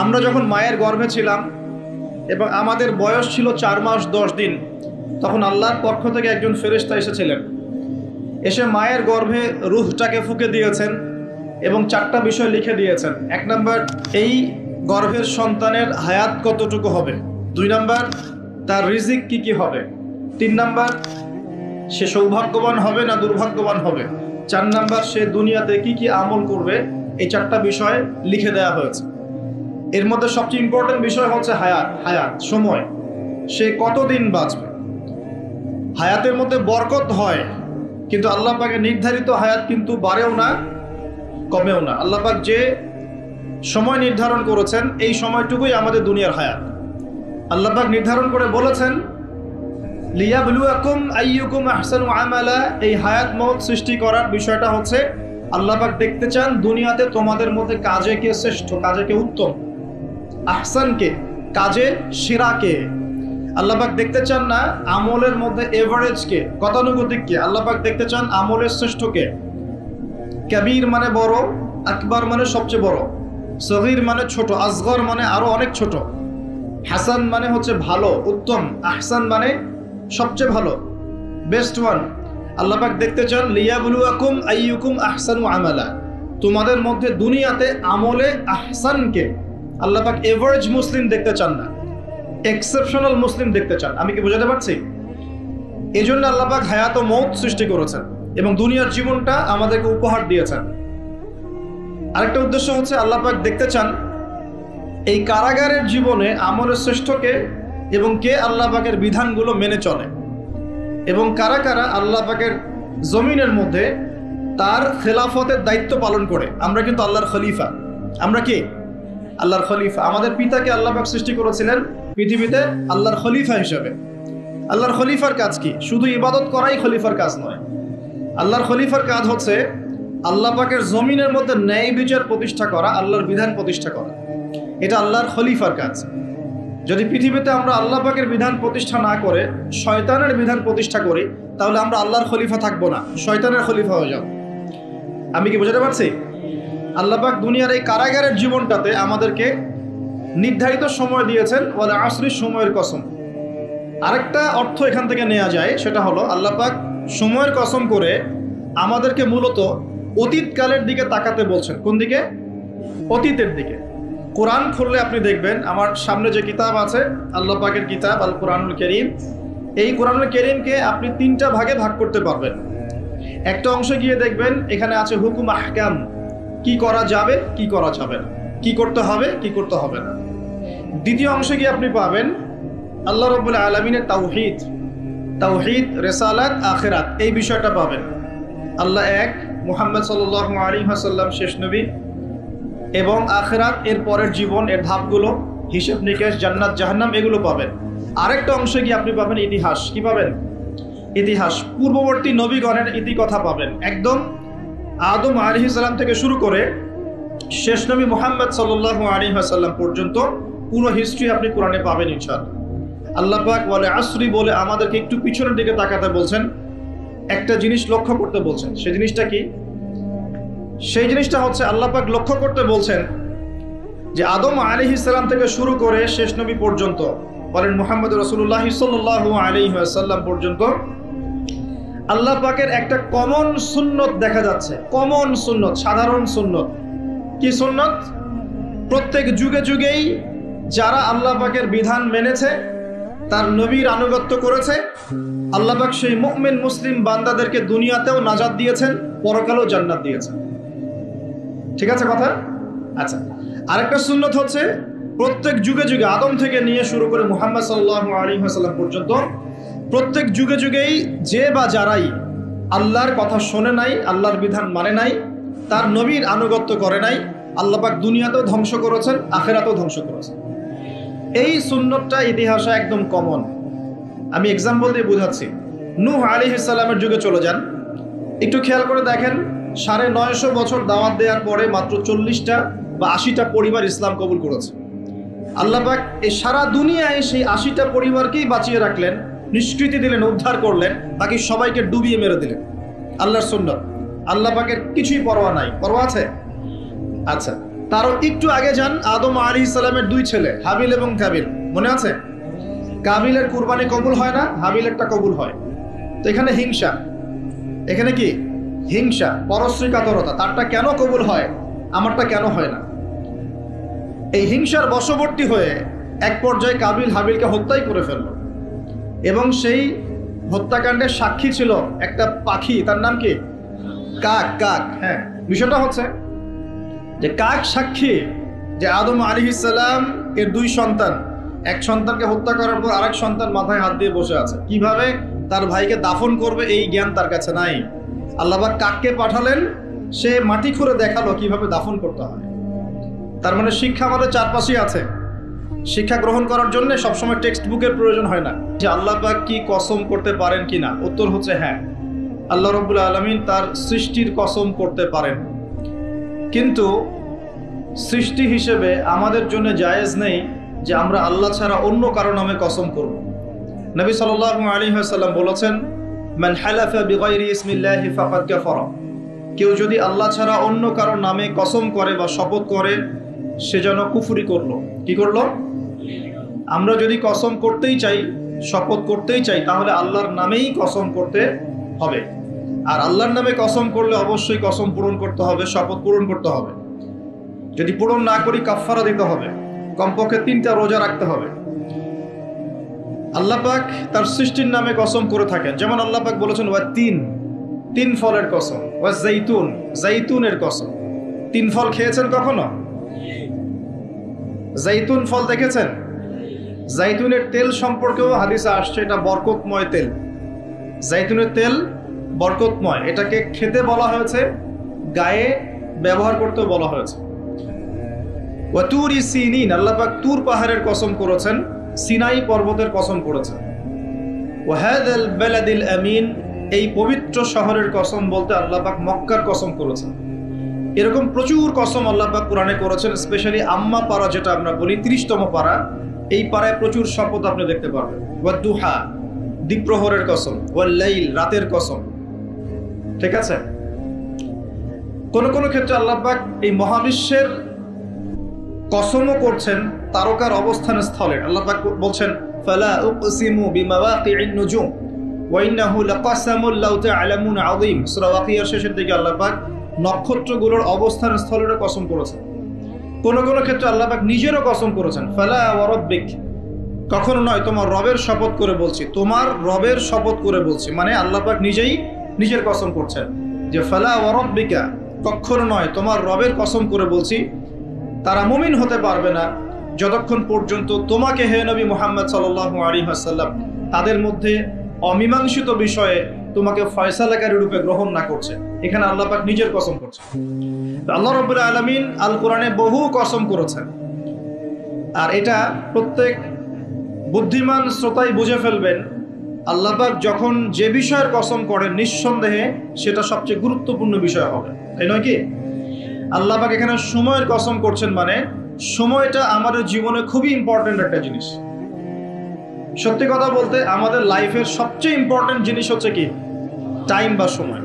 আমরা যখন মায়ের গর্ভে ছিলাম এবং আমাদের বয়স ছিল 4 মাস 10 দিন, তখন আল্লাহর পক্ষ থেকে একজন ফেরেশতা এসেছিলেন। এসে মায়ের গর্ভে রূহটাকে ফুঁকে দিয়েছেন এবং 4টা বিষয় লিখে দিয়েছেন। 1 নম্বর, এই গর্ভের সন্তানের হায়াত কতটুকু হবে। 2 নম্বর, তার রিজিক কি কি হবে। 3 নম্বর, সে সৌভাগ্যবান হবে না দুর্ভাগ্যবান হবে। 4 নম্বর, সে দুনিয়াতে কি কি আমল করবে। এই 4টা বিষয় লিখে দেওয়া হয়েছে। এর মধ্যে সবচেয়ে ইম্পর্টেন্ট বিষয় হচ্ছে হায়াত, সময়, সে কতদিন বাঁচবে। হায়াতের মধ্যে বরকত হয়, কিন্তু আল্লাহ পাকের নির্ধারিত হায়াত কিন্তু বাড়েও না কমেও না। আল্লাহ পাক যে সময় নির্ধারণ করেছেন এই সময়টুকুই আমাদের দুনিয়ার হায়াত। আল্লাহ পাক নির্ধারণ করে বলেছেন লিয়াবলুয়াকুম আইয়ুকুম আহসানু আমালা। এই হায়াত মওত সৃষ্টি করার বিষয়টা হচ্ছে আল্লাহ পাক দেখতে চান দুনিয়াতে তোমাদের মধ্যে কাজে কে শ্রেষ্ঠ, কাজে কে উত্তম। আহসান কে, কাজে সেরা কে। আল্লাহ পাক দেখতে চান না আমলের মধ্যে এভারেজ কে, গতানুগতিক কে। আল্লাহ পাক দেখতে চান আমলের শ্রেষ্ঠ কে। কাবীর মানে বড়, আকবার মানে সবচেয়ে বড়, সগীর মানে ছোট, আসগর মানে আরো অনেক ছোট, হাসান মানে হচ্ছে ভালো, উত্তম, আহসান মানে সবচেয়ে ভালো, বেস্ট ওয়ান। আল্লাহ পাক দেখতে চান লিয়াবলুয়াকুম আইয়ুকুম আহসানু আমালা। তোমাদের মধ্যে দুনিয়াতে আমলে আহসানকে। আল্লাহ পাক এভারেজ মুসলিম দেখতে চান না, এক্সেপশনাল মুসলিম দেখতে চান। আমি কি বোঝাতে পারছি? এই জন্য আল্লাহ পাক হায়াত ও মওত সৃষ্টি করেছেন এবং দুনিয়ার জীবনটা আমাদেরকে উপহার দিয়েছেন। আরেকটা উদ্দেশ্য হচ্ছে আল্লাহ পাক দেখতে চান এই কারাগারের জীবনে আমলের শ্রেষ্ঠকে এবং কে আল্লাহ পাকের বিধানগুলো মেনে চলে, এবং কারা কারা আল্লাহ পাকের জমিনের মধ্যে তার খেলাফতের দায়িত্ব পালন করে। আমরা কিন্তু আল্লাহর খলিফা। আমরা কি আল্লাহর খলিফা। আমাদের পিতাকে আল্লাহ পাক সৃষ্টি করেছিলেন পৃথিবীতে আল্লাহর খলিফা হিসেবে। আল্লাহর খলিফার কাজ কি? শুধু ইবাদত করাই খলিফার কাজ নয়। আল্লাহর খলিফার কাজ হচ্ছে আল্লাহ পাকের জমিনের মধ্যে ন্যায় বিচার প্রতিষ্ঠা করা, আল্লাহর বিধান প্রতিষ্ঠা করা। এটা আল্লাহর খলিফার কাজ। যদি পৃথিবীতে আমরা আল্লাহ পাকের বিধান প্রতিষ্ঠা না করে শয়তানের বিধান প্রতিষ্ঠা করি, তাহলে আমরা আল্লাহর খলিফা থাকবো না, শয়তানের খলিফা হয়ে যাব। আমি কি বোঝাতে পারছি? আল্লাহ পাক দুনিয়ার এই কারাগারের জীবনটাতে আমাদেরকে নির্ধারিত সময় দিয়েছেন, ওয়াল আসরি, সময়ের কসম। আরেকটা অর্থ এখান থেকে নেওয়া যায়, সেটা হলো আল্লাহ পাক সময়ের কসম করে আমাদেরকে মূলত অতীতকালের দিকে তাকাতে বলছেন। কোন দিকে? অতীতের দিকে। কোরআন খুললে আপনি দেখবেন, আমার সামনে যে কিতাব আছে আল্লাহ পাকের কিতাব আল কোরআনুল কারীম, এই কোরআনুল কারীমকে আপনি 3টা ভাগে ভাগ করতে পারবেন। একটা অংশে গিয়ে দেখবেন এখানে আছে হুকুম আহকাম, কি করা যাবে কি করা যাবে না, কি করতে হবে কি করতে হবে না। দ্বিতীয় অংশে গিয়ে আপনি পাবেন আল্লাহ রাব্বুল আলামিনের তাওহীদ, রিসালাত, আখিরাত, এই বিষয়টা পাবেন। আল্লাহ এক, মুহাম্মদ সাল্লাল্লাহু আলাইহি ওয়াসাল্লাম শেষ নবী, এবং আখিরাত, এর পরের জীবন, এর ধাপগুলো, হিসাব নিকেশ, জান্নাত জাহান্নাম, এগুলো পাবেন। আরেকটা অংশে গিয়ে আপনি পাবেন ইতিহাস। কি পাবেন? ইতিহাস, পূর্ববর্তী নবীগণের ইতিকথা পাবেন। একদম আদম আলাইহিস সালাম থেকে শুরু করে শেষ নবী মুহাম্মদ সাল্লাল্লাহু আলাইহি ওয়াসাল্লাম পর্যন্ত পুরো হিস্ট্রি আপনি কোরআনে পাবেন ইনশাআল্লাহ। আল্লাহ পাক ওয়াল আসরি বলে আমাদেরকে একটু পিছনের দিকে তাকাতে বলছেন, একটা জিনিস লক্ষ্য করতে বলছেন। সেই জিনিসটা কি? সেই জিনিসটা হচ্ছে আল্লাহ পাক লক্ষ্য করতে বলছেন যে আদম আলাইহিস সালাম থেকে শুরু করে শেষ নবী পর্যন্ত, বলেন মুহাম্মদ রাসূলুল্লাহ সাল্লাল্লাহু আলাইহি ওয়াসাল্লাম পর্যন্ত, আল্লাহ পাকের একটা কমন সুন্নত দেখা যাচ্ছে। কমন সুন্নত, সাধারণ সুন্নত। কি সুন্নত? প্রত্যেক যুগে যুগেই যারা আল্লাহ পাকের বিধান মেনেছে, তার নবীর আনুগত্য করেছে, আল্লাহ পাক সেই মুমিন মুসলিম বান্দাদেরকে দুনিয়াতেও নাজাত দিয়েছেন, পরকালেও জান্নাত দিয়েছেন। ঠিক আছে কথা? আচ্ছা, আরেকটা সুন্নত হচ্ছে প্রত্যেক যুগে যুগে, আদম থেকে নিয়ে শুরু করে মুহাম্মদ সাল্লাল্লাহু আলাইহি ওয়াসাল্লাম পর্যন্ত, প্রত্যেক যুগে যুগেই যে বা যারাই আল্লাহর কথা শোনে নাই, আল্লাহর বিধান মানে নাই, তার নবীর আনুগত্য করে নাই, আল্লাহ পাক দুনিয়াতেও ধ্বংস করেছেন, আখিরাতেও ধ্বংস করেছেন। এই সুন্নতটা ইতিহাসে একদম কমন। আমি এক্সাম্পল দিয়ে বোঝাচ্ছি। নূহ আলাইহিস সালামের যুগে চলে যান, একটু খেয়াল করে দেখেন, 950 বছর দাওয়াত দেওয়ার পরে মাত্র 40টা বা 80টা পরিবার ইসলাম কবুল করেছে। আল্লাহ পাক এই সারা দুনিয়ায় সেই 80টা পরিবারকেই বাঁচিয়ে রাখলেন, নিষ্কৃতি দিলেন, উদ্ধার করলেন, বাকি সবাইকে ডুবিয়ে মেরে দিলেন। আল্লাহর সুন্নাত। আল্লাহ পাকের কিছুই পরোয়া নাই। পরোয়া আছে? আচ্ছা, তারও একটু আগে যান, আদম আলাইহিস সালামের দুই ছেলে হাবিল এবং কাবিল, মনে আছে? কাবিলের কুরবানি কবুল হয় না, হাবিলেরটা কবুল হয়। তো এখানে হিংসা, এখানে কি হিংসা, পরশ্রী কাতরতা, তারটা কেন কবুল হয়, আমারটা কেন হয় না? এই হিংসার বশবর্তী হয়ে এক পর্যায়ে কাবিল হাবিলকে হত্যাই করে ফেলল, এবং সেই হত্যাকাণ্ডের সাক্ষী ছিল একটা পাখি, তার নাম কি? কাক। কাক, হ্যাঁ। বিষয়টা হচ্ছে যে কাক সাক্ষী যে আদম আলাইহিস সালাম এর দুই সন্তান, এক সন্তানকে হত্যা করার পর আরেক সন্তান মাথায় হাত দিয়ে বসে আছে, কিভাবে তার ভাইকে দাফন করবে এই জ্ঞান তার কাছে নাই। আল্লাহ পাক কাককে পাঠালেন, সে মাটি খুঁড়ে দেখালো কিভাবে দাফন করতে হয়। তার মানে শিক্ষা আমাদের চারপাশেই আছে। শিক্ষা গ্রহণ করার জন্য সবসময় টেক্সট বুকের প্রয়োজন হয় না। যে আল্লাহ পাক কি কসম করতে পারেন কিনা, উত্তর হচ্ছে হ্যাঁ, আল্লাহ রাব্বুল আলামিন তার সৃষ্টির কসম করতে পারেন, কিন্তু সৃষ্টি হিসেবে আমাদের জন্য জায়েজ নেই যে আমরা আল্লাহ ছাড়া অন্য কারো নামে কসম করব। নবী সাল্লাল্লাহু আলাইহি ওয়াসাল্লাম বলেছেন, মান হালাফা বিগাইরি ইসমিল্লাহি ফাকাদ কাফারা, কেউ যদি আল্লাহ ছাড়া অন্য কারো নামে কসম করে বা শপথ করে, সে যেন কুফরি করলো। কি করলো? আমরা যদি কসম করতেই চাই, শপথ করতেই চাই, তাহলে আল্লাহর নামেই কসম করতে হবে। আর আল্লাহর নামে কসম করলে অবশ্যই কসম পূরণ করতে হবে, শপথ পূরণ করতে হবে। যদি পূরণ না করি কাফারা দিতে হবে, কমপক্ষে 3টা রোজা রাখতে হবে। আল্লাহ পাক তার সৃষ্টির নামে কসম করে থাকেন, যেমন আল্লাহ পাক বলেছেন ওয়া তিন ফলের কসম, ওয়া জাইতুনের কসম। 3 ফল খেয়েছেন কখনো? জাইতুন ফল দেখেছেন? জাইতুনের তেল সম্পর্কেও হাদিসে আসছে এটা বরকতময় তেল। জাইতুনের তেল বরকতময়, এটাকে খেতে বলা হয়েছে, গায়ে ব্যবহার করতেও বলা হয়েছে। ওয়া তুরি সিনিন, আল্লাহ পাক তুর পাহাড়ের কসম করেছেন, সিনাই পর্বতের কসম করেছেন। ওয়া হাযাল বালাদিল আমিন, এই পবিত্র শহরের কসম বলতে আল্লাহ পাক মক্কার কসম করেছেন। এরকম প্রচুর কসম আল্লাহ পাক কোরআনে করেছেন। স্পেশালি আম্মা পারা, যেটা আমরা বলি 30তম পারা, এই পারায় প্রচুর শপথ আপনি দেখতে পারবেন। ওয়া দুহা, দ্বিপ্রহরের কসম। ওয়াল লাইল, রাতের কসম। ঠিক আছে? কোন কোন ক্ষেত্রে আল্লাহ পাক এই মহাবিশ্বের কসমও করছেন তারকার অবস্থান স্থলে। আল্লাহ পাক বলছেন ফালা উকসিমু বিমাওয়াকিন নুজুম ওয়া ইন্নাহু লাকাসামুল লাউ তা'লামুন আযীম। সূরা ওয়াকিয়ার শেষের দিকে আল্লাহ পাক নক্ষত্রগুলোর অবস্থান স্থলের কসম করেছেন। কোন কোন ক্ষেত্রে আল্লাহ পাক নিজেরও কসম করেছেন, ফালা ওয়া রাব্বিক, কখনো নয় তোমার রবের শপথ করে বলছি, তোমার রবের শপথ করে বলছি, মানে আল্লাহ পাক নিজেই নিজের কসম করছেন যে ফালা ওয়া রাব্বিকা, কখনো নয় তোমার রবের কসম করে বলছি, তারা মুমিন হতে পারবে না যতক্ষণ পর্যন্ত তোমাকে হে নবী মুহাম্মদ সাল্লাল্লাহু আলাইহি ওয়াসাল্লাম তাদের মধ্যে অমীমাংসিত বিষয়ে তোমাকে ফয়সালাকারী রূপে গ্রহণ না করছে। এখানে আল্লাহ পাক নিজের কসম করছেন। আল্লাহ রাব্বুল আলামিন আল কোরআনে বহু কসম করেছেন, আর এটা প্রত্যেক বুদ্ধিমান শ্রোতাই বুঝে ফেলবেন। আল্লাহ পাক যখন যে বিষয়ের কসম করেন, নিঃসন্দেহে সেটা সবচেয়ে গুরুত্বপূর্ণ বিষয় হবে, তাই নয় কি? আল্লাহ পাক এখানে সময়ের কসম করছেন, মানে সময়টা আমাদের জীবনে খুবই ইম্পর্টেন্ট একটা জিনিস। সত্যি কথা বলতে আমাদের লাইফের সবচেয়ে ইম্পর্টেন্ট জিনিস হচ্ছে কি? টাইম বা সময়।